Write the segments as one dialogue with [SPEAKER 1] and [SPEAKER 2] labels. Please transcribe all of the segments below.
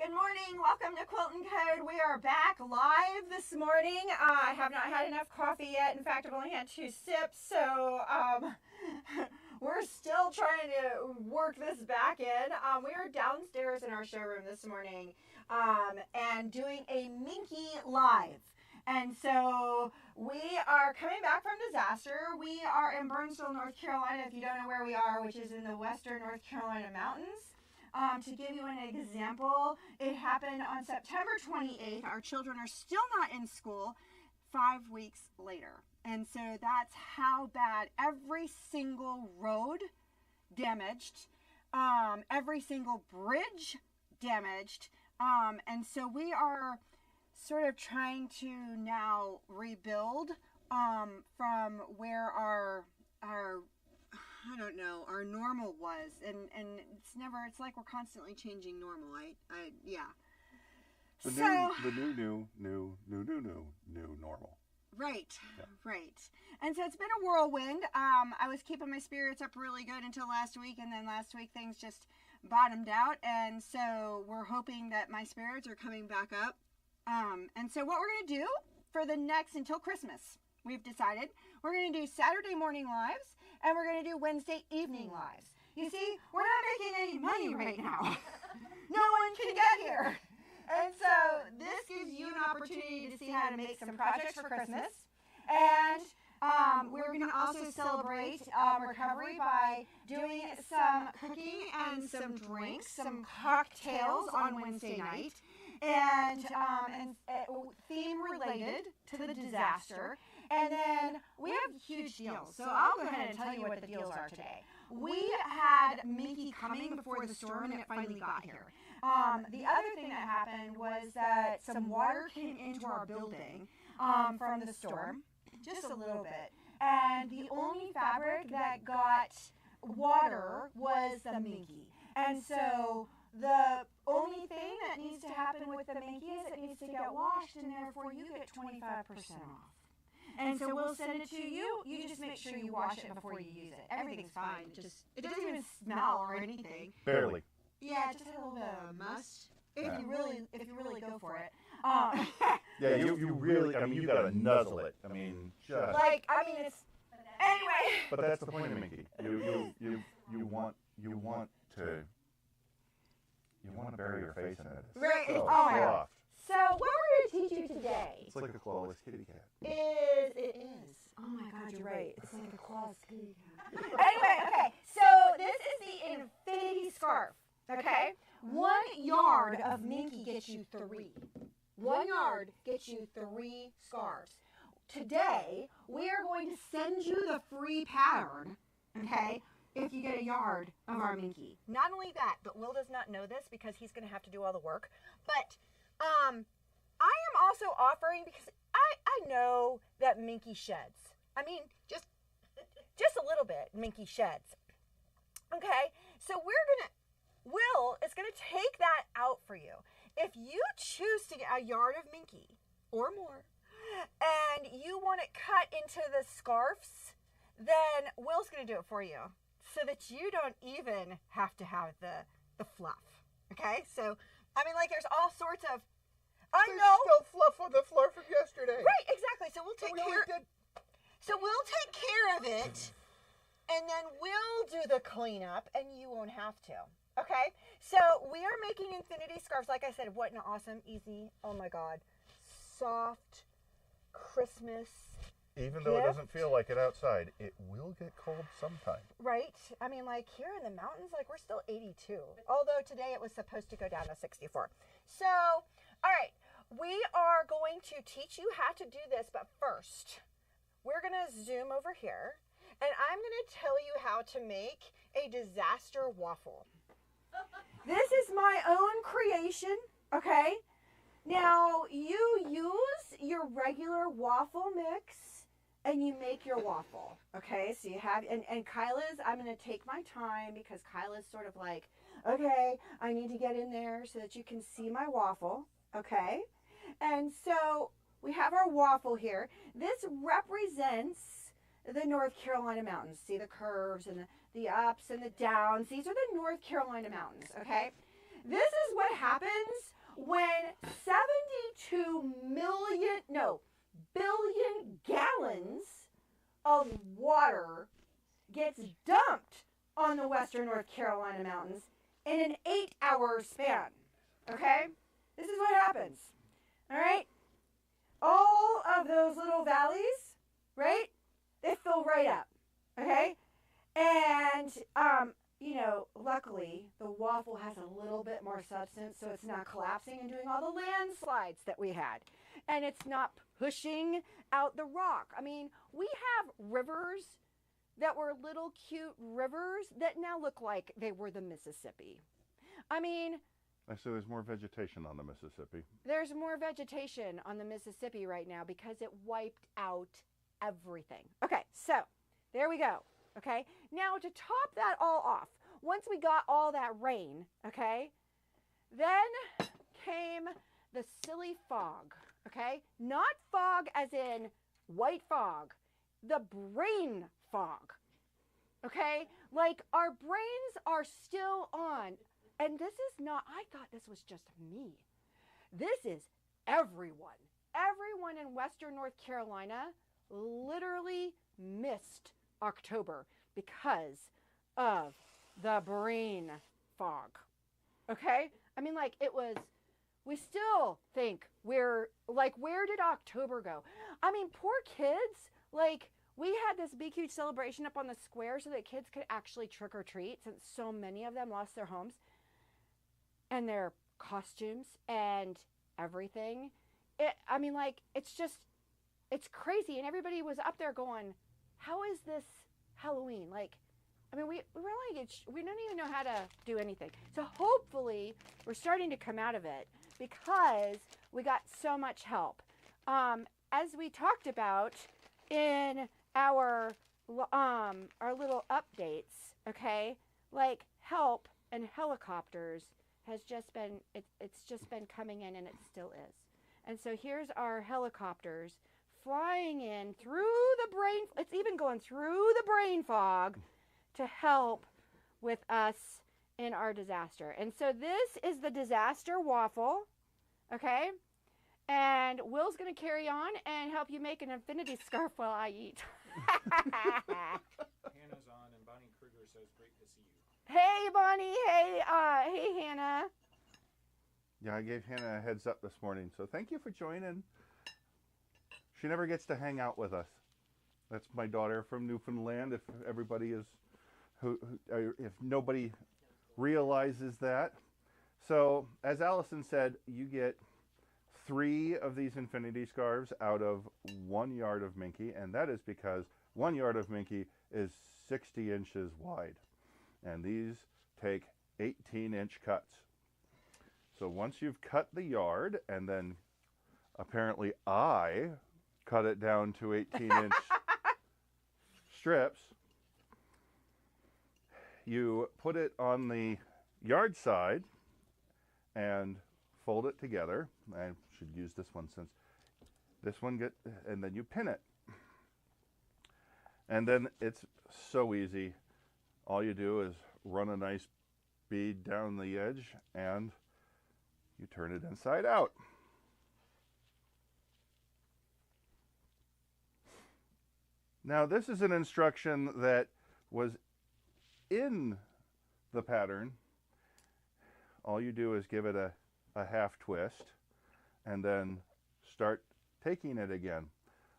[SPEAKER 1] Good morning. Welcome to QuiltNCode. We are back live this morning. I have not had enough coffee yet. In fact, I've only had 2 sips, so we're still trying to work this back in. We are downstairs in our showroom this morning and doing a Minky Live. And so we are coming back from disaster. We are in Burnsville, North Carolina, if you don't know where we are, which is in the western North Carolina mountains. To give you an example, it happened on September 28th. Our children are still not in school 5 weeks later. And so that's how bad every single road damaged, every single bridge damaged. And so we are sort of trying to now rebuild from where our I don't know, our normal was, and it's like we're constantly changing normal. Yeah.
[SPEAKER 2] The new normal.
[SPEAKER 1] Right, yeah. Right. And so it's been a whirlwind. I was keeping my spirits up really good until last week, and then last week things just bottomed out, and so we're hoping that my spirits are coming back up. And so what we're going to do for the next, until Christmas, we've decided, we're going to do Saturday morning lives, and we're going to do Wednesday evening lives. You see, we're not making any money right now. No one can get here. And so this gives you an opportunity to see how to make some projects for Christmas. And we're going to also celebrate recovery by doing some cooking and some drinks, some cocktails on Wednesday night. And theme related to the disaster. And then we have huge deals. So I'll go ahead and tell you what the deals are today. We had Minky coming before the storm, and it finally got here. The other thing that happened was that some water came into our building from the storm, just a little bit. And the only fabric that got water was the Minky. And so the only thing that needs to happen with the Minky is it needs to get washed, and therefore you get 25% off. And so we'll send it to you. You just make sure you wash it before you use it. Everything's fine. It doesn't even smell or anything.
[SPEAKER 2] Barely.
[SPEAKER 1] Yeah, just a little bit of must. If you really go for it.
[SPEAKER 2] Yeah, you really. I mean, you gotta nuzzle it. I mean, just.
[SPEAKER 1] It's anyway.
[SPEAKER 2] But that's the point of Minky. You want to bury your face in it.
[SPEAKER 1] Right.
[SPEAKER 2] So,
[SPEAKER 1] oh my God.
[SPEAKER 2] soft.
[SPEAKER 1] So what we're going to teach you today.
[SPEAKER 2] It's like a clawless kitty cat.
[SPEAKER 1] It is. Oh my God, you're right. It's like a clawless kitty cat. Anyway, okay. So this is the infinity scarf. Okay. 1 yard of Minky gets you 3. 1 yard gets you 3 scarves. Today we are going to send you the free pattern. Okay. If you get a yard of our Minky. Not only that, but Will does not know this because he's going to have to do all the work. But I am also offering, because I know that Minky sheds. I mean, just a little bit, Minky sheds. Okay, so Will is going to take that out for you. If you choose to get a yard of Minky or more, and you want it cut into the scarves, then Will's going to do it for you, so that you don't even have to have the fluff. Okay, so I mean, there's all sorts of.
[SPEAKER 2] There's still fluff on the floor from yesterday.
[SPEAKER 1] Right, exactly. So we'll take care. So we'll take care of it, and then we'll do the cleanup, and you won't have to. Okay. So we are making infinity scarves. Like I said, what an awesome, easy. Oh my God, soft Christmas.
[SPEAKER 2] Even though it doesn't feel like it outside, it will get cold sometime.
[SPEAKER 1] Right? I mean, here in the mountains, we're still 82. Although today it was supposed to go down to 64. So, all right, we are going to teach you how to do this, but first, we're going to zoom over here, and I'm going to tell you how to make a disaster waffle. This is my own creation, okay? Now, you use your regular waffle mix, and you make your waffle, okay? So you have, and Kyla's, I'm going to take my time because Kyla's sort of like, okay, I need to get in there so that you can see my waffle, okay? And so we have our waffle here. This represents the North Carolina mountains. See the curves and the ups and the downs. These are the North Carolina mountains, okay? This is what happens when 72 billion gallons of water gets dumped on the western North Carolina mountains in an 8-hour span. Okay? This is what happens. All right? All of those little valleys, right? They fill right up. Okay? And, you know, luckily the Waffle has a little bit more substance, so it's not collapsing and doing all the landslides that we had. And it's not pushing out the rock. I mean, we have rivers that were little cute rivers that now look like they were the Mississippi. I mean,
[SPEAKER 2] So there's more vegetation on the Mississippi.
[SPEAKER 1] there's more vegetation on the Mississippi right now because it wiped out everything. Okay, so there we go. Okay, now to top that all off, once we got all that rain, okay, then came the silly fog. Okay, not fog as in white fog, the brain fog. Okay, like our brains are still on. And this is not, I thought this was just me. This is everyone. Everyone in Western North Carolina literally missed October because of the brain fog. Okay? I mean, like, it was, we still think we're, like, where did October go? I mean, poor kids, like, we had this big, huge celebration up on the square so that kids could actually trick or treat since so many of them lost their homes and their costumes and everything. I mean, like, it's just, it's crazy. And everybody was up there going, how is this Halloween? Like, I mean, we don't even know how to do anything. So hopefully we're starting to come out of it because we got so much help. As we talked about in our little updates, okay, like help and helicopters has just been, it's just been coming in, and it still is. And so here's our helicopters flying in through the brain, it's even going through the brain fog to help with us in our disaster. And so this is the disaster Waffle, okay? And Will's going to carry on and help you make an infinity scarf while I eat.
[SPEAKER 3] Hannah's on, and Bonnie Kruger says, great to see you.
[SPEAKER 1] Hey, Bonnie. Hey, Hannah.
[SPEAKER 2] Yeah, I gave Hannah a heads up this morning, so thank you for joining. She never gets to hang out with us. That's my daughter from Newfoundland. If everybody is, if nobody realizes that. So, as Allison said, you get 3 of these infinity scarves out of 1 yard of Minky, and that is because 1 yard of Minky is 60 inches wide, and these take 18-inch cuts. So once you've cut the yard, and then apparently I cut it down to 18-inch strips, you put it on the yard side and fold it together. I should use this one since this one and then you pin it. And then it's so easy. All you do is run a nice bead down the edge and you turn it inside out. Now this is an instruction that was in the pattern. All you do is give it a half twist and then start taking it again.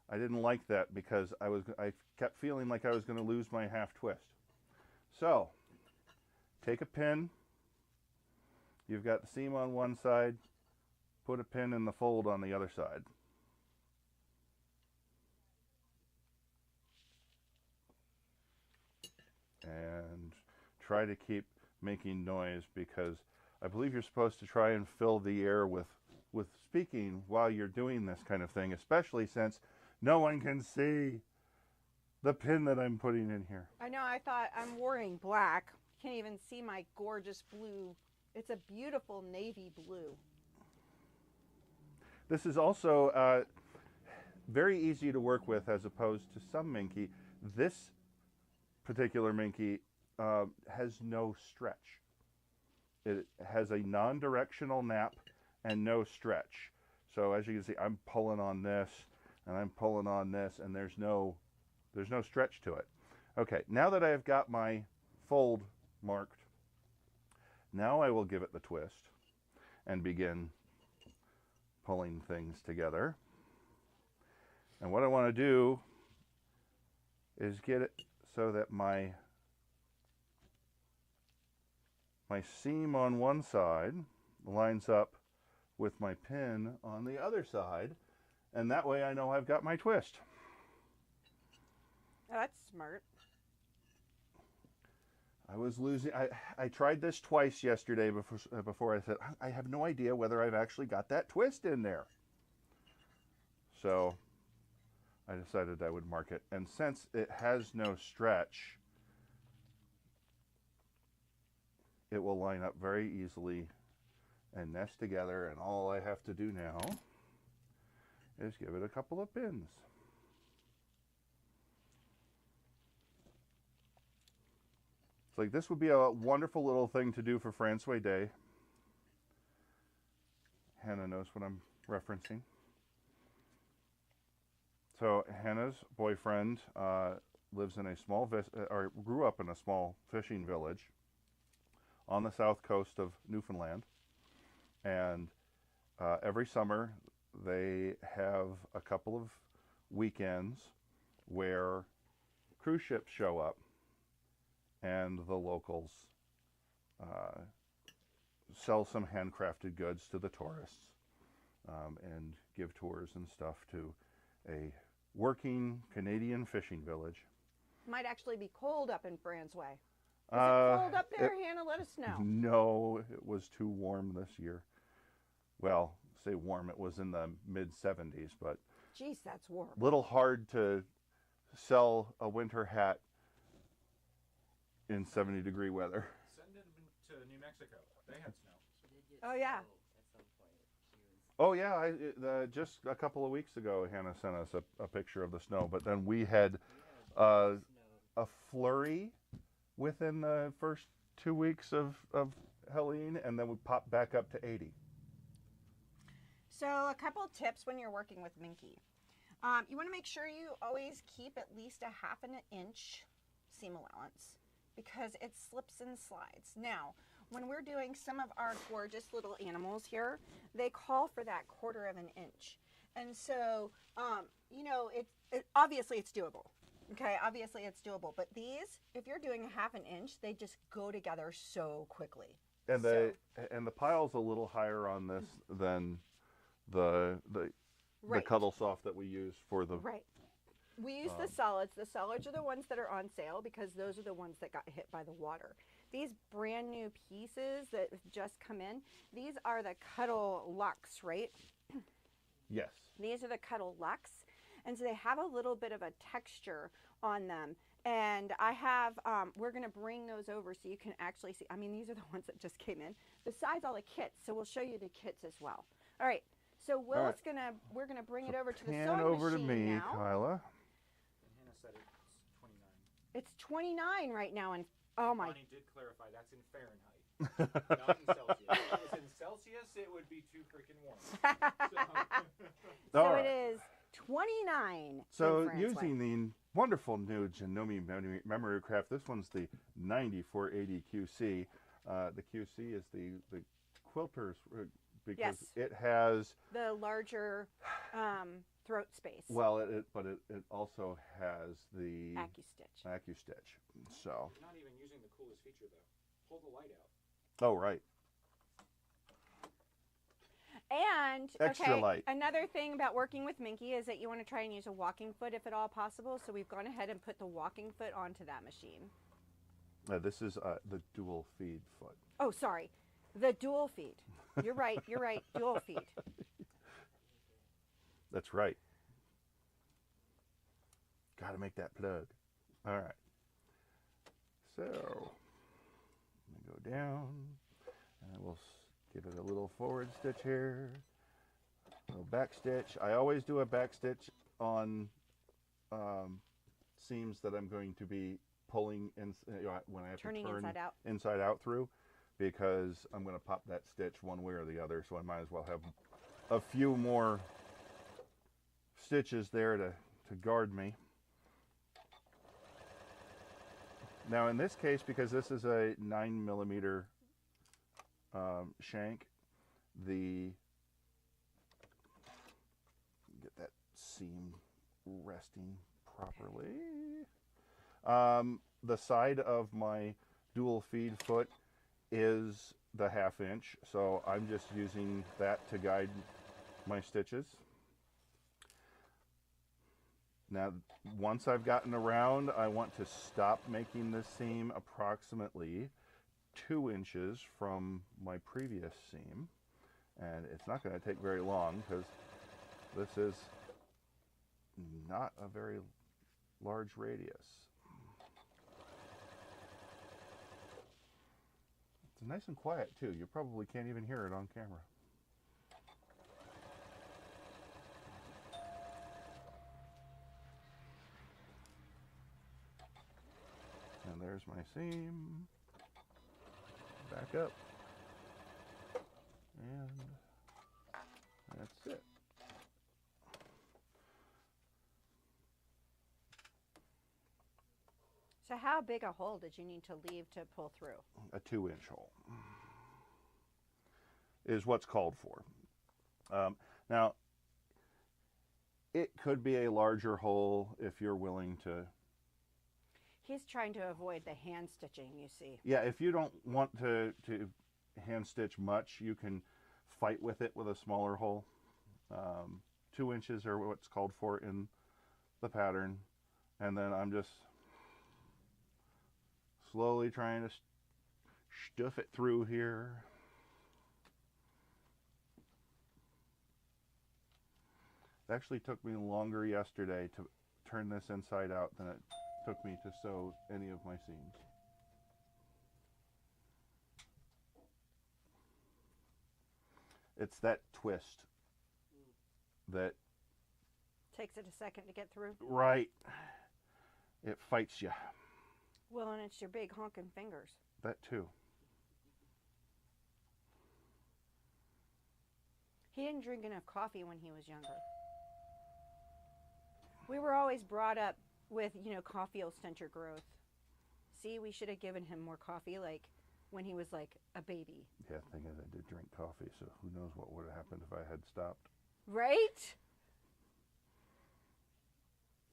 [SPEAKER 2] I didn't like that because I kept feeling like I was going to lose my half twist. So take a pin. You've got the seam on one side, put a pin in the fold on the other side. And try to keep making noise because I believe you're supposed to try and fill the air with speaking while you're doing this kind of thing, especially since no one can see the pin that I'm putting in here.
[SPEAKER 1] I know, I thought I'm wearing black. Can't even see my gorgeous blue. It's a beautiful navy blue.
[SPEAKER 2] This is also very easy to work with as opposed to some Minky. This particular Minky has no stretch. it has a non-directional nap and no stretch. So as you can see, I'm pulling on this and I'm pulling on this, and there's no stretch to it. Okay, now that I've got my fold marked, now I will give it the twist and begin pulling things together. And what I want to do is get it so that my seam on one side lines up with my pin on the other side, and that way I know I've got my twist.
[SPEAKER 1] Oh, that's smart.
[SPEAKER 2] I was losing. I tried this twice yesterday before I said, I have no idea whether I've actually got that twist in there. So I decided I would mark it. And since it has no stretch, it will line up very easily and nest together. And all I have to do now is give it a couple of pins. It's like this would be a wonderful little thing to do for François Day. Hannah knows what I'm referencing. So Hannah's boyfriend lives in a small, or grew up in a small fishing village on the south coast of Newfoundland. And every summer they have a couple of weekends where cruise ships show up, and the locals sell some handcrafted goods to the tourists and give tours and stuff to a working Canadian fishing village.
[SPEAKER 1] Might actually be cold up in François. Is it cold up there, Hannah? Let us know.
[SPEAKER 2] No, it was too warm this year. Well, say warm, it was in the mid-70s, but
[SPEAKER 1] Jeez, that's warm.
[SPEAKER 2] Little hard to sell a winter hat in 70-degree weather.
[SPEAKER 3] Send them to New Mexico. They had snow.
[SPEAKER 1] Oh, yeah.
[SPEAKER 2] Oh yeah, just a couple of weeks ago, Hannah sent us a picture of the snow, but then we had a flurry within the first 2 weeks of Helene, and then we popped back up to 80.
[SPEAKER 1] So a couple tips when you're working with Minky. You want to make sure you always keep at least a 1/2 inch seam allowance, because it slips and slides. Now, when we're doing some of our gorgeous little animals here, they call for that 1/4 inch. And so, you know, obviously it's doable. Okay, obviously it's doable. But these, if you're doing a 1/2 inch, they just go together so quickly.
[SPEAKER 2] And the pile's a little higher on this than the
[SPEAKER 1] Right.
[SPEAKER 2] Cuddle Soft that we use for the...
[SPEAKER 1] Right. We use the solids. The solids are the ones that are on sale because those are the ones that got hit by the water. These brand new pieces that just come in, these are the Cuddle Luxe, right?
[SPEAKER 2] Yes.
[SPEAKER 1] These are the Cuddle Luxe. And so they have a little bit of a texture on them. And I have, we're going to bring those over so you can actually see. I mean, these are the ones that just came in, besides all the kits. So we'll show you the kits as well. All right. So Will's we're gonna bring it over to the sewing
[SPEAKER 2] over
[SPEAKER 1] machine
[SPEAKER 2] to me,
[SPEAKER 1] now.
[SPEAKER 2] Kyla.
[SPEAKER 3] And Hannah said it's 29.
[SPEAKER 1] It's 29 right now, and oh my!
[SPEAKER 3] Bonnie did clarify that's in Fahrenheit, not in Celsius. If it was in Celsius, it would be too freaking warm.
[SPEAKER 1] So
[SPEAKER 2] All right.
[SPEAKER 1] it is 29.
[SPEAKER 2] So
[SPEAKER 1] in
[SPEAKER 2] using the wonderful new Janome memory craft, this one's the 9480 QC. The QC is the quilters. Because it has
[SPEAKER 1] the larger throat space.
[SPEAKER 2] Well, but it also has the AccuStitch. So
[SPEAKER 3] you're not even using the coolest feature though. Pull the light out.
[SPEAKER 2] Oh right.
[SPEAKER 1] And
[SPEAKER 2] extra light.
[SPEAKER 1] Another thing about working with Minky is that you want to try and use a walking foot if at all possible. So we've gone ahead and put the walking foot onto that machine.
[SPEAKER 2] This is the dual feed foot.
[SPEAKER 1] Oh, sorry. The dual feed. You're right. You're right. Dual feed.
[SPEAKER 2] That's right. Got to make that plug. All right. So let me go down, and we'll give it a little forward stitch here, a little back stitch. I always do a back stitch on seams that I'm going to be pulling in when I have
[SPEAKER 1] turning
[SPEAKER 2] to turn
[SPEAKER 1] inside out
[SPEAKER 2] through, because I'm going to pop that stitch one way or the other, so I might as well have a few more stitches there to guard me. Now in this case, because this is a 9mm shank, get that seam resting properly. The side of my dual feed foot is the 1/2 inch, so I'm just using that to guide my stitches. Now, once I've gotten around, I want to stop making this seam approximately 2 inches from my previous seam. And it's not going to take very long because this is not a very large radius. It's nice and quiet too. You probably can't even hear it on camera. And there's my seam. Back up. And that's it.
[SPEAKER 4] So how big a hole did you need to leave to pull through?
[SPEAKER 2] A 2-inch hole is what's called for. Now, it could be a larger hole if you're willing to.
[SPEAKER 4] He's trying to avoid the hand stitching, you see.
[SPEAKER 2] Yeah, if you don't want to hand stitch much, you can fight with it with a smaller hole. 2 inches are what's called for in the pattern. And then I'm just slowly trying to stuff it through here. It actually took me longer yesterday to turn this inside out than it took me to sew any of my seams. It's that twist that
[SPEAKER 4] Takes it a second to get through.
[SPEAKER 2] right, it fights you.
[SPEAKER 4] Well, and it's your big honking fingers.
[SPEAKER 2] That too.
[SPEAKER 4] He didn't drink enough coffee when he was younger. We were always brought up with, you know, coffee will stunt your growth. See, we should have given him more coffee, like when he was like a baby.
[SPEAKER 2] Yeah, thing is, I did drink coffee, so who knows what would have happened if I had stopped.
[SPEAKER 4] Right?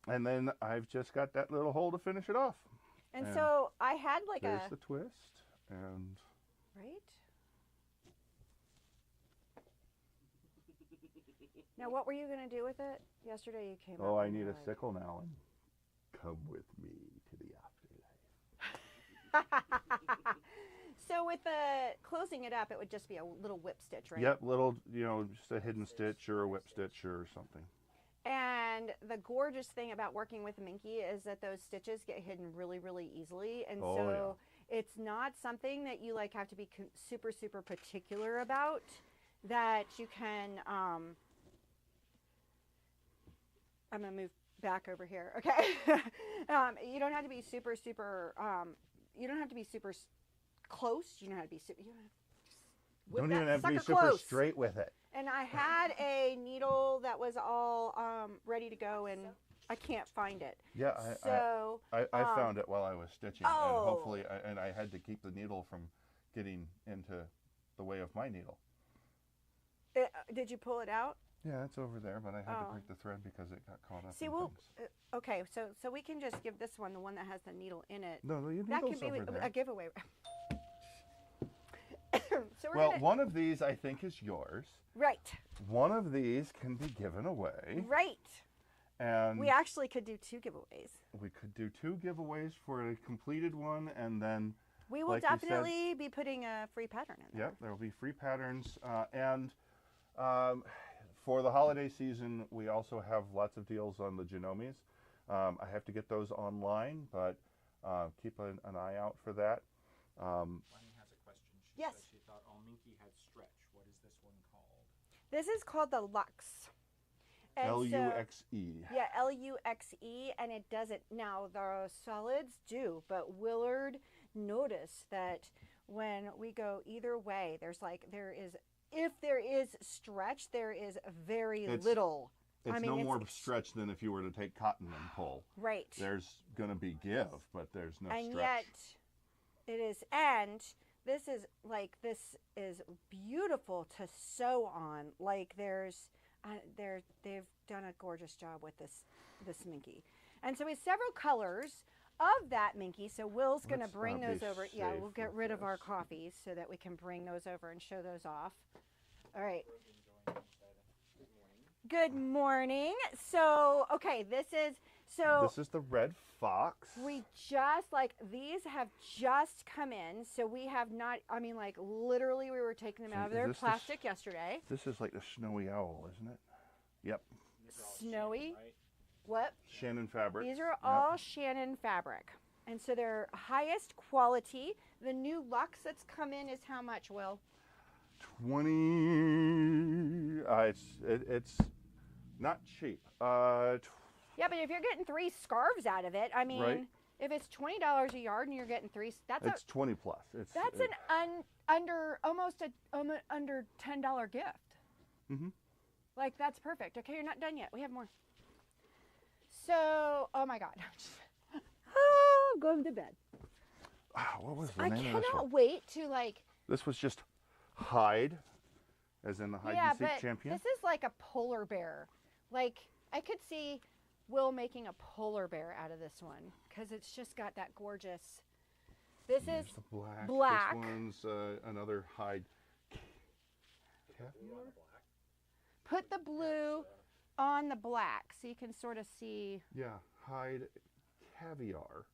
[SPEAKER 2] And then I've just got that little hole to finish it off.
[SPEAKER 4] And so I had like
[SPEAKER 2] There's the twist, and
[SPEAKER 4] right? Now, what were you going to do with it? Yesterday you came up.
[SPEAKER 2] oh, I
[SPEAKER 4] and
[SPEAKER 2] need
[SPEAKER 4] you
[SPEAKER 2] a
[SPEAKER 4] were like,
[SPEAKER 2] sickle now, and come with me to the afterlife.
[SPEAKER 4] So with the closing it up, it would just be a little whip stitch, right?
[SPEAKER 2] Yep, little, you know, just a hidden stitch or a whip stitch or something.
[SPEAKER 4] And the gorgeous thing about working with Minky is that those stitches get hidden really, really easily. And so it's not something that you like have to be super, super particular about, that you can, I'm going to move back over here. Okay. You don't have to be super, super, you don't have to be super close. You don't have to be super,
[SPEAKER 2] You don't even have to be super
[SPEAKER 4] close.
[SPEAKER 2] straight with it.
[SPEAKER 4] And I had a needle that was all ready to go, and I can't find it.
[SPEAKER 2] Yeah,
[SPEAKER 4] So
[SPEAKER 2] I found it while I was stitching,
[SPEAKER 4] Oh.
[SPEAKER 2] and hopefully, and I had to keep the needle from getting into the way of my needle.
[SPEAKER 4] did you pull it out?
[SPEAKER 2] Yeah, it's over there, but I had to
[SPEAKER 4] Oh.
[SPEAKER 2] break the thread because it got caught up
[SPEAKER 4] See,
[SPEAKER 2] in
[SPEAKER 4] well,
[SPEAKER 2] things.
[SPEAKER 4] okay, so we can just give this one, the one that has the needle in it.
[SPEAKER 2] No, the
[SPEAKER 4] That
[SPEAKER 2] needle's
[SPEAKER 4] could be
[SPEAKER 2] over there.
[SPEAKER 4] a giveaway. So we're
[SPEAKER 2] Well,
[SPEAKER 4] gonna,
[SPEAKER 2] one of these I think is yours.
[SPEAKER 4] right,
[SPEAKER 2] One of these can be given away.
[SPEAKER 4] right.
[SPEAKER 2] And
[SPEAKER 4] We actually could do 2 giveaways.
[SPEAKER 2] we could do 2 giveaways for a completed one, and then
[SPEAKER 4] We will
[SPEAKER 2] like you said-
[SPEAKER 4] definitely be putting a free pattern in there.
[SPEAKER 2] yep, there will be free patterns. And for the holiday season, we also have lots of deals on the Genomes. I have to get those online, but keep an eye out for that.
[SPEAKER 3] Lenny has a question. She
[SPEAKER 4] Yes.
[SPEAKER 3] said she thought all Minky had stretch. What is this one called?
[SPEAKER 4] This is called the Luxe. And so-
[SPEAKER 2] Luxe.
[SPEAKER 4] Yeah, Luxe, and it doesn't. Now, the solids do, but Willard noticed that when we go either way, if there is stretch, there is very little.
[SPEAKER 2] It's no more stretch than if you were to take cotton and pull.
[SPEAKER 4] Right.
[SPEAKER 2] There's going to be give, but there's no stretch.
[SPEAKER 4] And yet, it is, and this is beautiful to sew on. Like they've done a gorgeous job with this Minky. And so we have several colors of that Minky. So Will's going to bring those over. Yeah, we'll get rid of our coffees so that we can bring those over and show those off. All right. Good morning. So, okay, this is
[SPEAKER 2] the red fox.
[SPEAKER 4] We these have just come in. So we have not, I mean, like literally we were taking them out of their plastic yesterday.
[SPEAKER 2] This is like the snowy owl, isn't it? Yep.
[SPEAKER 4] Snowy? What?
[SPEAKER 2] Shannon fabric.
[SPEAKER 4] These are all Shannon fabric. And so they're highest quality. The new Luxe that's come in is how much, Will?
[SPEAKER 2] 20. It's not cheap.
[SPEAKER 4] Yeah, but if you're getting 3 scarves out of it, I mean,
[SPEAKER 2] right.
[SPEAKER 4] If it's $20 a yard and you're getting 3,
[SPEAKER 2] it's 20 plus.
[SPEAKER 4] That's almost under $10 gift.
[SPEAKER 2] Mm-hmm.
[SPEAKER 4] Like that's perfect. Okay, you're not done yet. We have more. So, oh my God, I'm going to bed.
[SPEAKER 2] What was the name of this one?
[SPEAKER 4] I cannot wait to like.
[SPEAKER 2] This was just hide, as in the hide and seek champion.
[SPEAKER 4] This is like a polar bear. Like I could see Will making a polar bear out of this one because it's just got that gorgeous. This is
[SPEAKER 2] the
[SPEAKER 4] black.
[SPEAKER 2] This one's another hide.
[SPEAKER 4] Put the blue on the black so you can sort of see.
[SPEAKER 2] Yeah, hide caviar.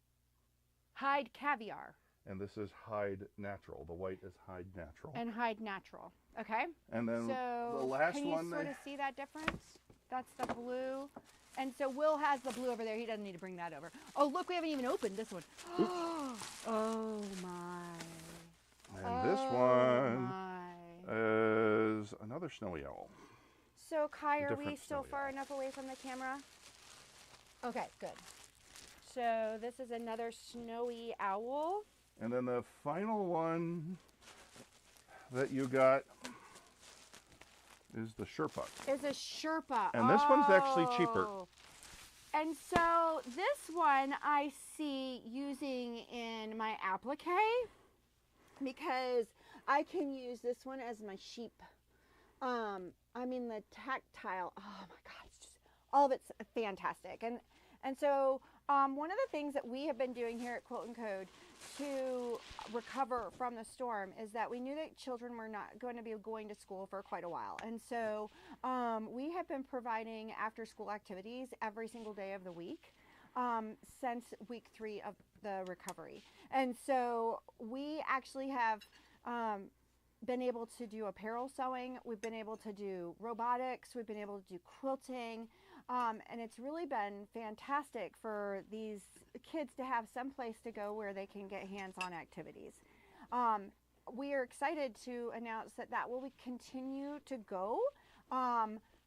[SPEAKER 4] Hide caviar.
[SPEAKER 2] And this is hide natural. The white is hide natural.
[SPEAKER 4] And hide natural. Okay.
[SPEAKER 2] And then
[SPEAKER 4] so
[SPEAKER 2] the last
[SPEAKER 4] can you
[SPEAKER 2] one.
[SPEAKER 4] Sort of see that difference? That's the blue. And so Will has the blue over there. He doesn't need to bring that over. Oh, look, we haven't even opened this one. Oh, my.
[SPEAKER 2] And this one is another snowy owl.
[SPEAKER 4] So, Kai, are we still far enough away from the camera? Okay, good. So, this is another snowy owl.
[SPEAKER 2] And then the final one that you got is the Sherpa.
[SPEAKER 4] Is a Sherpa.
[SPEAKER 2] And this one's actually cheaper.
[SPEAKER 4] And so this one I see using in my applique because I can use this one as my sheep. I mean the tactile. Oh my God, it's just all of it's fantastic. And so one of the things that we have been doing here at QuiltNCode to recover from the storm is that we knew that children were not going to be going to school for quite a while. And so we have been providing after school activities every single day of the week since week 3 of the recovery. And so we actually have been able to do apparel sewing. We've been able to do robotics. We've been able to do quilting. And it's really been fantastic for these kids to have some place to go where they can get hands-on activities. We are excited to announce that will continue to go.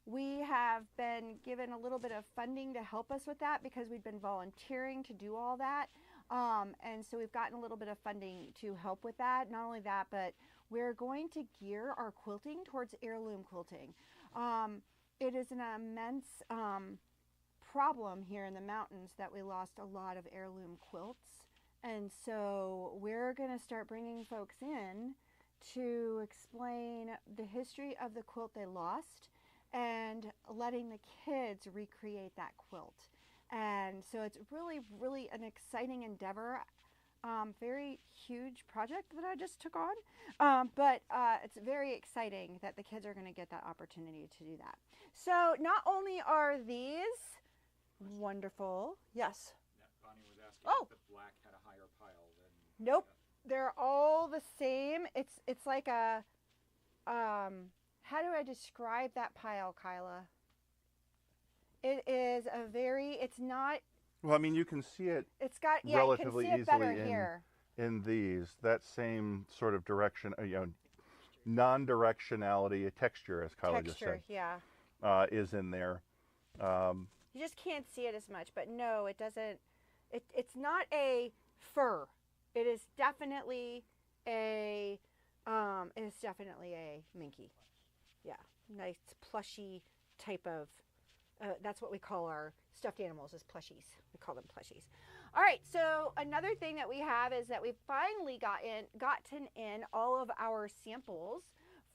[SPEAKER 4] We have been given a little bit of funding to help us with that because we've been volunteering to do all that. And so we've gotten a little bit of funding to help with that. Not only that, but we're going to gear our quilting towards heirloom quilting. It is an immense problem here in the mountains that we lost a lot of heirloom quilts. And so we're going to start bringing folks in to explain the history of the quilt they lost and letting the kids recreate that quilt. And so it's really, really an exciting endeavor. Very huge project that I just took on, but it's very exciting that the kids are going to get that opportunity to do that. So not only are these wonderful, yes.
[SPEAKER 3] Yeah, Bonnie was asking if the black had a higher pile than.
[SPEAKER 4] Nope, they're all the same. It's like a how do I describe that pile, Kyla? It is a very. It's not.
[SPEAKER 2] Well, I mean, you can see it.
[SPEAKER 4] It's got
[SPEAKER 2] relatively
[SPEAKER 4] you can see it better
[SPEAKER 2] easily
[SPEAKER 4] here.
[SPEAKER 2] In these, that same sort of direction, non-directionality, texture, as Kyla just said, is in there.
[SPEAKER 4] You just can't see it as much, but no, it doesn't. It's not a fur. It is definitely a Minky. Yeah, nice plushy type of, that's what we call our stuffed animals, is plushies. We call them plushies. All right, so another thing that we have is that we've finally gotten in all of our samples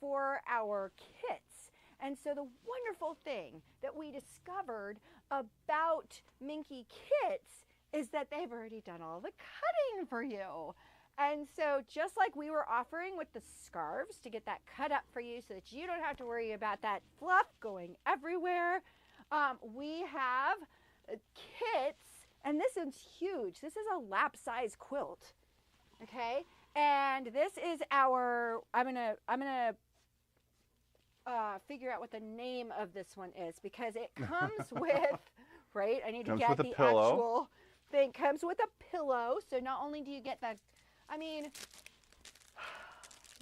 [SPEAKER 4] for our kits. And so the wonderful thing that we discovered about Minky Kits is that they've already done all the cutting for you. And so just like we were offering with the scarves to get that cut up for you so that you don't have to worry about that fluff going everywhere, we have kits, and this is huge. This is a lap size quilt, okay? And this is our, I'm gonna figure out what the name of this one is, because it comes with, right? I need to get the actual thing. Comes with a pillow, so not only do you get the, I mean,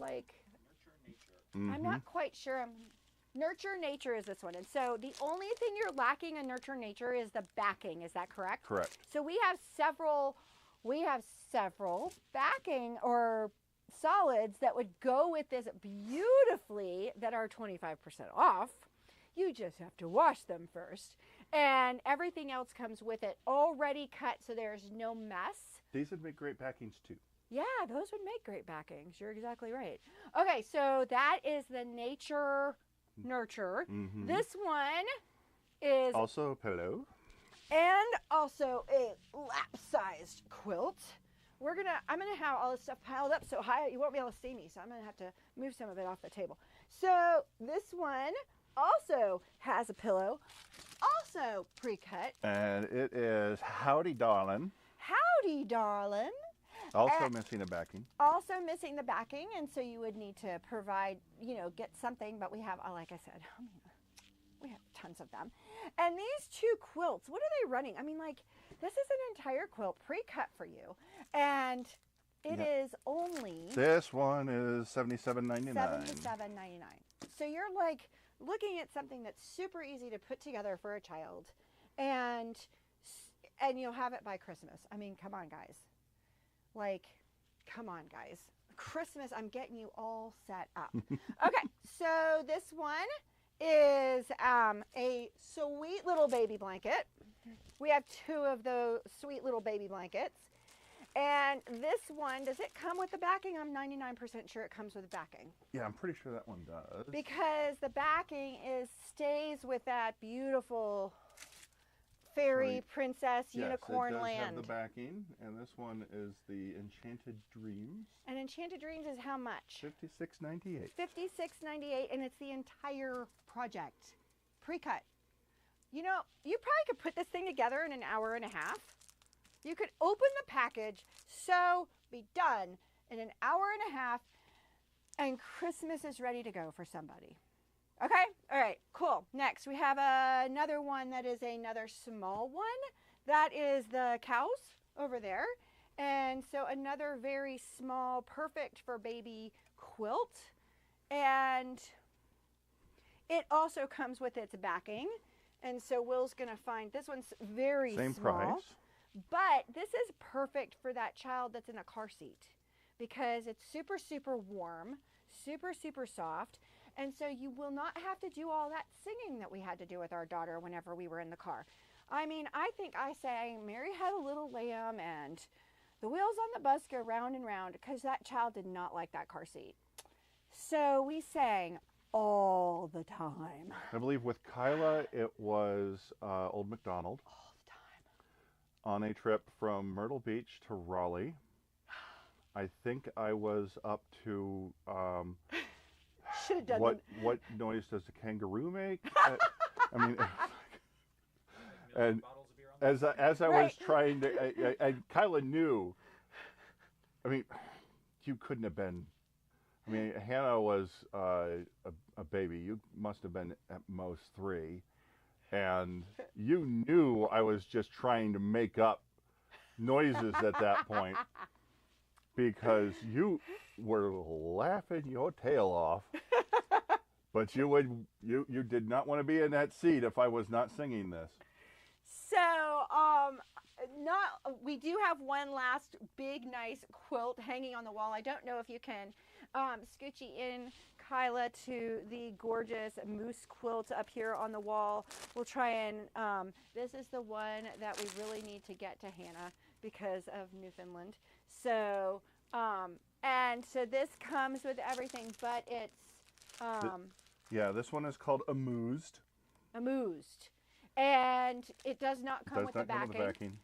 [SPEAKER 4] like, I'm not quite sure. Nurture Nature is this one. And so the only thing you're lacking in Nurture Nature is the backing. Is that correct?
[SPEAKER 2] Correct.
[SPEAKER 4] So we have several backing or solids that would go with this beautifully that are 25% off. You just have to wash them first. And everything else comes with it already cut, so there's no mess.
[SPEAKER 2] These would make great backings too.
[SPEAKER 4] Yeah, those would make great backings. You're exactly right. Okay, so that is the Nature Nurture. This one is
[SPEAKER 2] also a pillow.
[SPEAKER 4] And also a lap-sized quilt. I'm gonna have all this stuff piled up so high you won't be able to see me, so I'm gonna have to move some of it off the table. So this one also has a pillow, also pre-cut.
[SPEAKER 2] And it is Howdy Darlin'.
[SPEAKER 4] Howdy Darlin'.
[SPEAKER 2] Also missing a backing.
[SPEAKER 4] Also missing the backing, and so you would need to provide, get something, but we have, like I said, we have tons of them. And these two quilts, what are they running? I mean, like, this is an entire quilt pre-cut for you, and it is only...
[SPEAKER 2] This one is $77.99.
[SPEAKER 4] $77.99. So you're, like, looking at something that's super easy to put together for a child, and you'll have it by Christmas. I mean, come on, guys. Like, come on, guys. Christmas, I'm getting you all set up. Okay, so this one is a sweet little baby blanket. We have two of those sweet little baby blankets. And this one, does it come with the backing? I'm 99% sure it comes with the backing.
[SPEAKER 2] Yeah, I'm pretty sure that one does.
[SPEAKER 4] Because the backing stays with that beautiful fairy princess unicorn land.
[SPEAKER 2] Yes, it does have the backing, and this one is the Enchanted Dreams.
[SPEAKER 4] And Enchanted Dreams is how much?
[SPEAKER 2] $56.98.
[SPEAKER 4] $56.98, and it's the entire project, pre-cut. You probably could put this thing together in an hour and a half. You could open the package, sew, be done in an hour and a half, and Christmas is ready to go for somebody. Okay, all right, cool. Next, we have another one that is another small one. That is the cows over there. And so another very small, perfect for baby quilt. And it also comes with its backing. And so Will's gonna find, this one's very small.
[SPEAKER 2] Same price.
[SPEAKER 4] But this is perfect for that child that's in a car seat because it's super, super warm, super, super soft. And so you will not have to do all that singing that we had to do with our daughter whenever we were in the car. I mean, I think I sang Mary Had a Little Lamb and the wheels on the bus go round and round because that child did not like that car seat. So we sang all the time.
[SPEAKER 2] I believe with Kyla, it was Old MacDonald.
[SPEAKER 4] All the time.
[SPEAKER 2] On a trip from Myrtle Beach to Raleigh. I think I was up to...
[SPEAKER 4] Should have done
[SPEAKER 2] what noise does a kangaroo make? I mean, and as I was trying to, and Kyla knew. I mean, you couldn't have been. I mean, Hannah was a baby. You must have been at most 3, and you knew I was just trying to make up noises at that point because you were laughing your tail off, but you did not want to be in that seat if I was not singing this.
[SPEAKER 4] So we do have one last big, nice quilt hanging on the wall. I don't know if you can scoochie in, Kyla, to the gorgeous moose quilt up here on the wall. We'll try and, this is the one that we really need to get to Hannah because of Newfoundland. So, and so this comes with everything, but it's,
[SPEAKER 2] yeah, this one is called Amused.
[SPEAKER 4] Amused. And it does not come with the backing.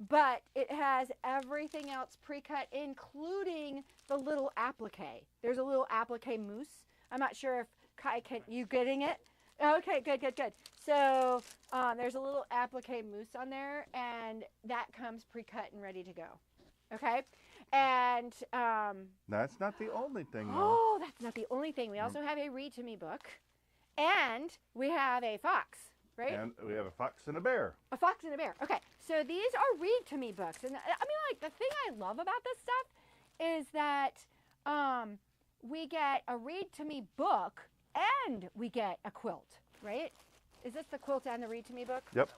[SPEAKER 4] But it has everything else pre-cut, including the little applique. There's a little applique mousse. I'm not sure if Kai you getting it? Okay, good. So there's a little applique mousse on there, and that comes pre-cut and ready to go. Okay, and
[SPEAKER 2] that's not the only thing, though.
[SPEAKER 4] Oh, that's not the only thing. We also have a Read to Me book, and we have a fox. Right?
[SPEAKER 2] And we have a fox and a bear.
[SPEAKER 4] A fox and a bear. Okay, so these are Read to Me books, and I mean, like, the thing I love about this stuff is that we get a Read to Me book and we get a quilt, right? Is this the quilt and the Read to Me book?
[SPEAKER 2] Yep.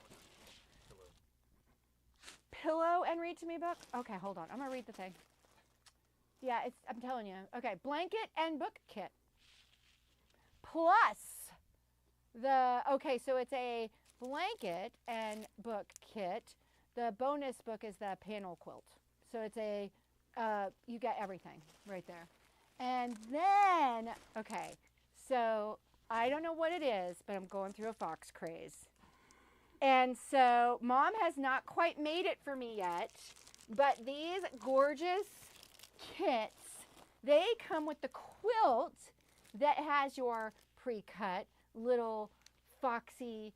[SPEAKER 4] Pillow and Read to Me book? Okay, hold on. I'm gonna read the thing. Yeah, I'm telling you. Okay, blanket and book kit. Plus okay, so it's a blanket and book kit. The bonus book is the panel quilt. So it's a, you get everything right there. And then, okay, so I don't know what it is, but I'm going through a fox craze. And so Mom has not quite made it for me yet, but these gorgeous kits, they come with the quilt that has your pre-cut little foxy,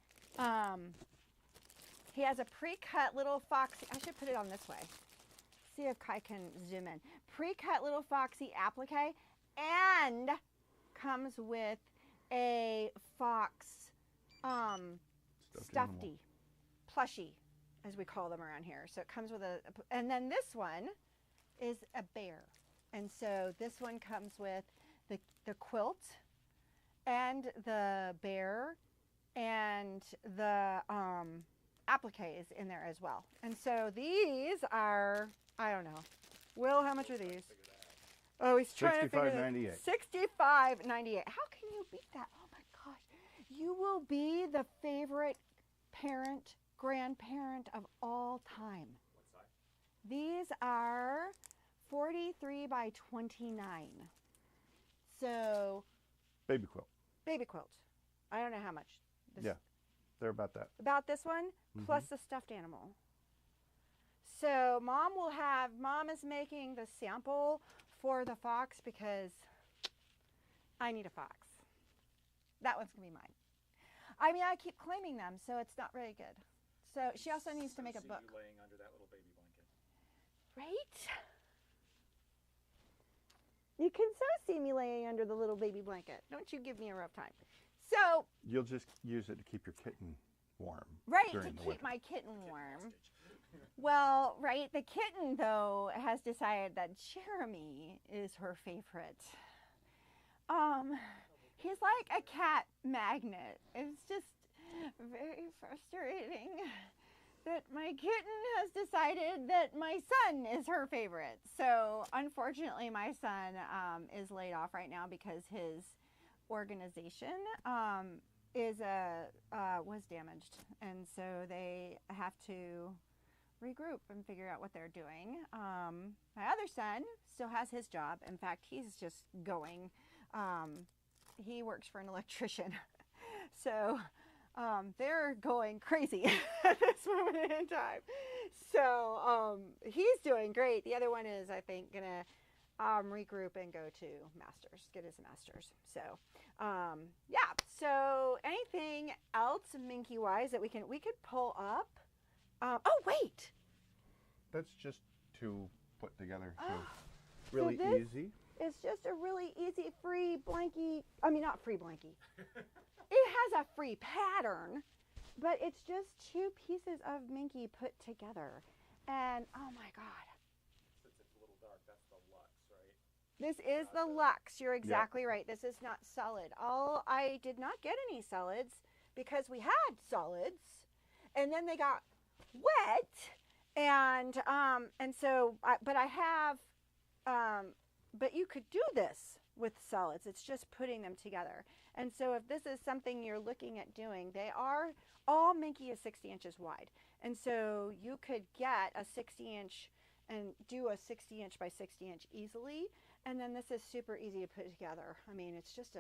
[SPEAKER 4] he has a pre-cut little foxy, I should put it on this way. See if Kai can zoom in. Pre-cut little foxy applique, and comes with a fox stuffy, plushie, as we call them around here. So it comes with and then this one is a bear. And so this one comes with the quilt and the bear and the applique is in there as well. And so these are, I don't know. Will, how much are these? Oh, he's trying to figure it out. $65.98. How can you beat that? Oh my gosh. You will be the favorite parent, grandparent of all time.
[SPEAKER 3] What size?
[SPEAKER 4] These are 43 by 29. So,
[SPEAKER 2] Baby quilt.
[SPEAKER 4] baby quilt. I don't know how much.
[SPEAKER 2] Yeah, they're about that.
[SPEAKER 4] About this one, plus the stuffed animal. So Mom is making the sample for the fox because I need a fox. That one's going to be mine. I mean, I keep claiming them, so it's not very good. So she also needs to make a book.
[SPEAKER 3] You laying under that little baby blanket.
[SPEAKER 4] Right? You can so see me laying under the little baby blanket. Don't you give me a rough time. So
[SPEAKER 2] you'll just use it to keep your kitten warm.
[SPEAKER 4] Right,
[SPEAKER 2] during
[SPEAKER 4] to
[SPEAKER 2] the
[SPEAKER 4] keep
[SPEAKER 2] winter.
[SPEAKER 4] my kitten warm. Well, right, the kitten, though, has decided that Jeremy is her favorite. He's like a cat magnet. It's just very frustrating that my kitten has decided that my son is her favorite. So, unfortunately, my son is laid off right now because his organization was damaged, and so they have to regroup and figure out what they're doing. My other son still has his job. In fact, he's just going. He works for an electrician, so they're going crazy at this moment in time. So he's doing great. The other one is, I think, gonna regroup and go to masters, get his master's. So yeah. So anything else Minky wise that we could pull up? Oh wait,
[SPEAKER 2] That's just to put together. So really easy.
[SPEAKER 4] it's just a really easy free blankie. I mean, not free blankie. It has a free pattern, but it's just two pieces of Minky put together. And oh my God.
[SPEAKER 3] Since it's a little dark, that's the Lux, right?
[SPEAKER 4] This is the Lux. You're exactly right. This is not solid. I did not get any solids because we had solids and then they got wet And so, but I have, but you could do this with solids. It's just putting them together. And so if this is something you're looking at doing, they are, all Minky is 60 inches wide. And so you could get a 60-inch and do a 60-inch by 60-inch easily. And then this is super easy to put together. I mean, it's just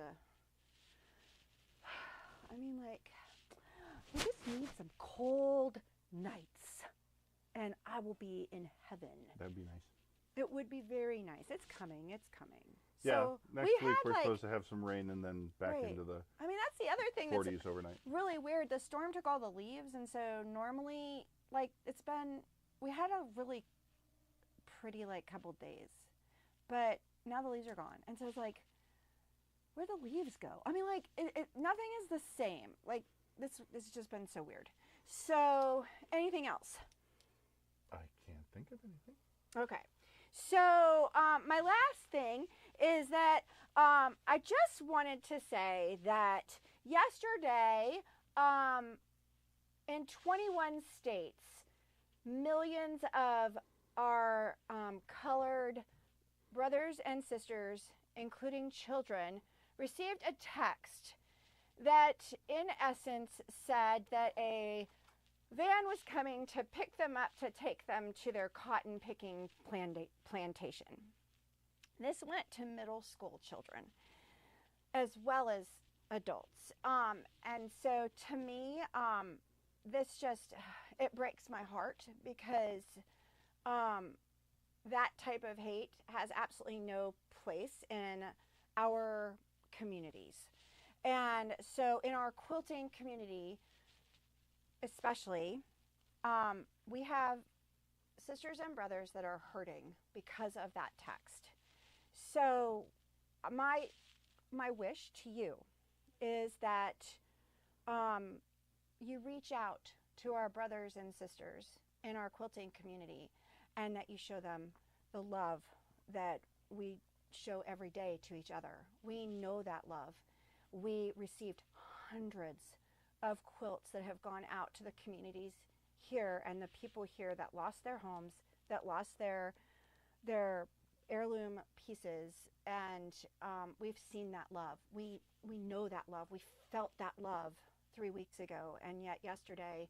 [SPEAKER 4] like, we just need some cold nights and I will be in heaven.
[SPEAKER 2] That'd be nice.
[SPEAKER 4] It would be very nice. It's coming. It's coming.
[SPEAKER 2] Yeah,
[SPEAKER 4] so
[SPEAKER 2] next week we're supposed to have some rain and then back into the
[SPEAKER 4] I mean, that's the other thing
[SPEAKER 2] 40s
[SPEAKER 4] that's
[SPEAKER 2] overnight.
[SPEAKER 4] really weird. The storm took all the leaves, and so normally, like, we had a really pretty, like, couple days. But now the leaves are gone. And so it's like, where'd the leaves go? I mean, like, nothing is the same. Like, this has just been so weird. So, anything else?
[SPEAKER 2] I can't think of anything.
[SPEAKER 4] Okay. So, my last thing is that I just wanted to say that yesterday, in 21 states, millions of our colored brothers and sisters, including children, received a text that, in essence, said that a van was coming to pick them up to take them to their cotton picking plantation. This went to middle school children as well as adults. And so to me, this just, it breaks my heart because that type of hate has absolutely no place in our communities. And so in our quilting community, especially, we have sisters and brothers that are hurting because of that text. So my wish to you is that you reach out to our brothers and sisters in our quilting community and that you show them the love that we show every day to each other. We know that love. We received hundreds of quilts that have gone out to the communities here and the people here that lost their homes, that lost their heirloom pieces, and we've seen that love. We know that love. We felt that love 3 weeks ago, and yet yesterday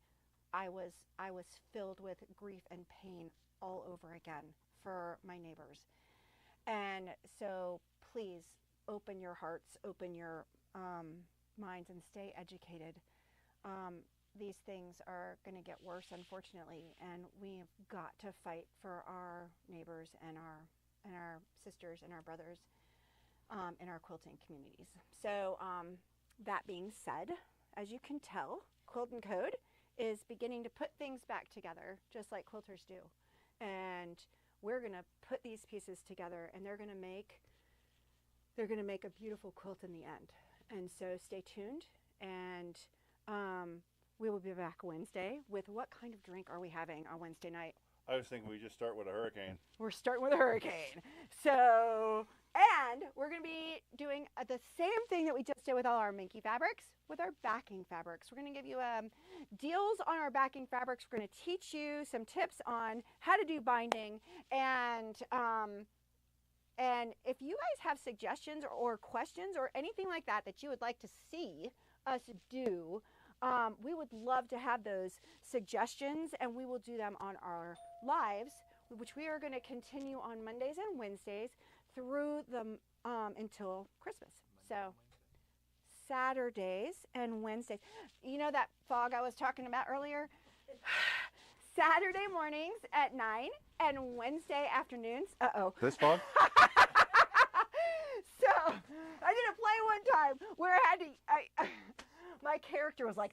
[SPEAKER 4] I was filled with grief and pain all over again for my neighbors. And so please open your hearts, open your minds, and stay educated. These things are going to get worse, unfortunately, and we've got to fight for our neighbors and our sisters and our brothers in our quilting communities. So that being said, as you can tell, QuiltNCode is beginning to put things back together just like quilters do. And we're going to put these pieces together, and they're going to make a beautiful quilt in the end. And so stay tuned, and we will be back Wednesday with what kind of drink are we having on Wednesday night?
[SPEAKER 2] I was thinking we just start with a hurricane.
[SPEAKER 4] We're starting with a hurricane. So, and we're going to be doing the same thing that we just did with all our Minky fabrics with our backing fabrics. We're going to give you deals on our backing fabrics. We're going to teach you some tips on how to do binding. And if you guys have suggestions or questions or anything like that that you would like to see us do, we would love to have those suggestions, and we will do them on our lives, which we are going to continue on Mondays and Wednesdays through the until Christmas. So Saturdays and Wednesdays. You know that fog I was talking about earlier? Saturday mornings at 9 and Wednesday afternoons. Uh-oh.
[SPEAKER 2] This fog?
[SPEAKER 4] So I did a play one time where I had to, my character was like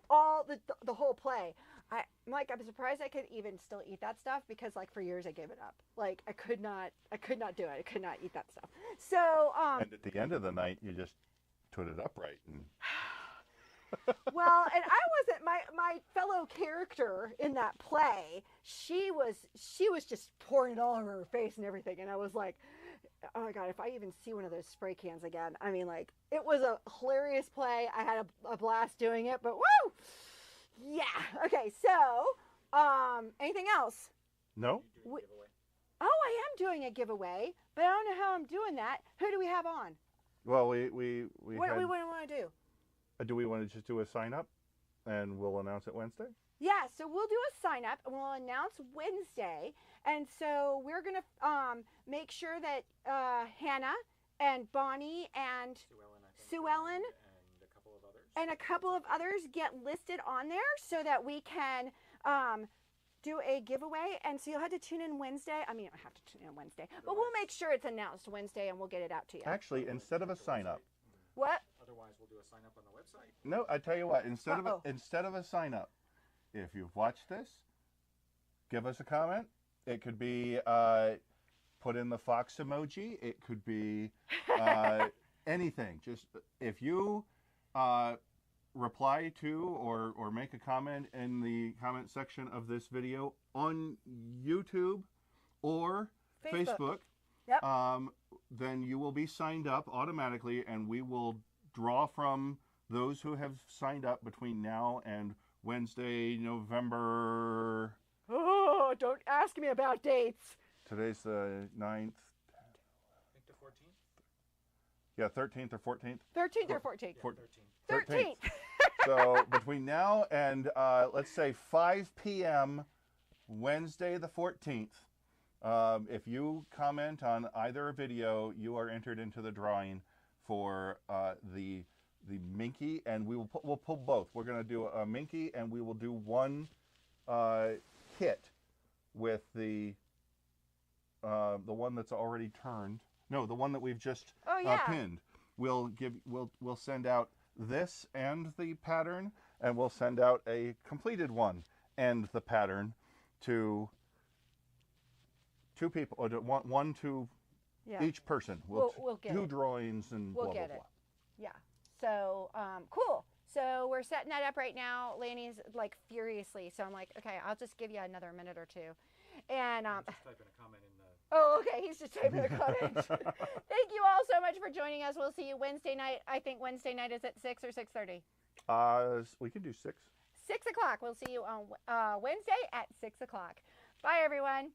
[SPEAKER 4] all the whole play. I'm surprised I could even still eat that stuff, because like for years I gave it up. Like I could not do it. I could not eat that stuff. So
[SPEAKER 2] and at the end of the night you just put it upright and
[SPEAKER 4] well, and I wasn't, my fellow character in that play, she was just pouring it all over her face and everything, and I was like, oh my God, if I even see one of those spray cans again. I mean, like, it was a hilarious play. I had a blast doing it, but woo! Yeah. Okay, so Anything else?
[SPEAKER 2] No?
[SPEAKER 3] You doing a giveaway?
[SPEAKER 4] Oh, I am doing a giveaway, but I don't know how I'm doing that. Who do we have on?
[SPEAKER 2] Well,
[SPEAKER 4] What do we want to do?
[SPEAKER 2] do we want to just do a sign up and we'll announce it Wednesday?
[SPEAKER 4] Yeah, so we'll do a sign up and we'll announce Wednesday. And so we're going to make sure that Hannah and Bonnie and Sue Ellen and a couple of others get listed on there so that we can do a giveaway. And so you'll have to tune in Wednesday. I mean, you don't have to tune in Wednesday, but we'll make sure it's announced Wednesday and we'll get it out to you.
[SPEAKER 2] Actually, instead of a sign up.
[SPEAKER 4] What?
[SPEAKER 3] Otherwise, we'll do a sign up on the website.
[SPEAKER 2] No, I tell you what, instead of a sign up, if you've watched this, give us a comment. It could be put in the fox emoji. It could be anything. Just if you reply to or make a comment in the comment section of this video on YouTube or Facebook,
[SPEAKER 4] Yep.
[SPEAKER 2] then you will be signed up automatically, and we will draw from those who have signed up between now and Wednesday, November.
[SPEAKER 4] Oh, don't ask me about dates.
[SPEAKER 2] Today's the 9th.
[SPEAKER 3] I think the 14th.
[SPEAKER 2] Yeah, 13th or 14th.
[SPEAKER 4] 13th or 14th?
[SPEAKER 3] Yeah, 13th.
[SPEAKER 4] 13th.
[SPEAKER 2] So between now and let's say 5 p.m. Wednesday the 14th, if you comment on either video, you are entered into the drawing for the Minky, and we'll pull both. We're going to do a Minky, and we will do one kit with the one that's already turned. No, the one that we've just pinned. We'll send out this and the pattern, and we'll send out a completed one and the pattern to two people, or one to each person. We'll get two drawings and
[SPEAKER 4] we'll
[SPEAKER 2] blah,
[SPEAKER 4] get
[SPEAKER 2] blah,
[SPEAKER 4] it.
[SPEAKER 2] blah.
[SPEAKER 4] Yeah. So, cool. So we're setting that up right now. Laney's like furiously. So I'm like, okay, I'll just give you another minute or two. And
[SPEAKER 3] I'm just typing a comment in the...
[SPEAKER 4] Oh, okay. He's just typing a comment. Thank you all so much for joining us. We'll see you Wednesday night. I think Wednesday night is at 6 or 6:30.
[SPEAKER 2] We can do 6.
[SPEAKER 4] 6 o'clock. We'll see you on Wednesday at 6 o'clock. Bye, everyone.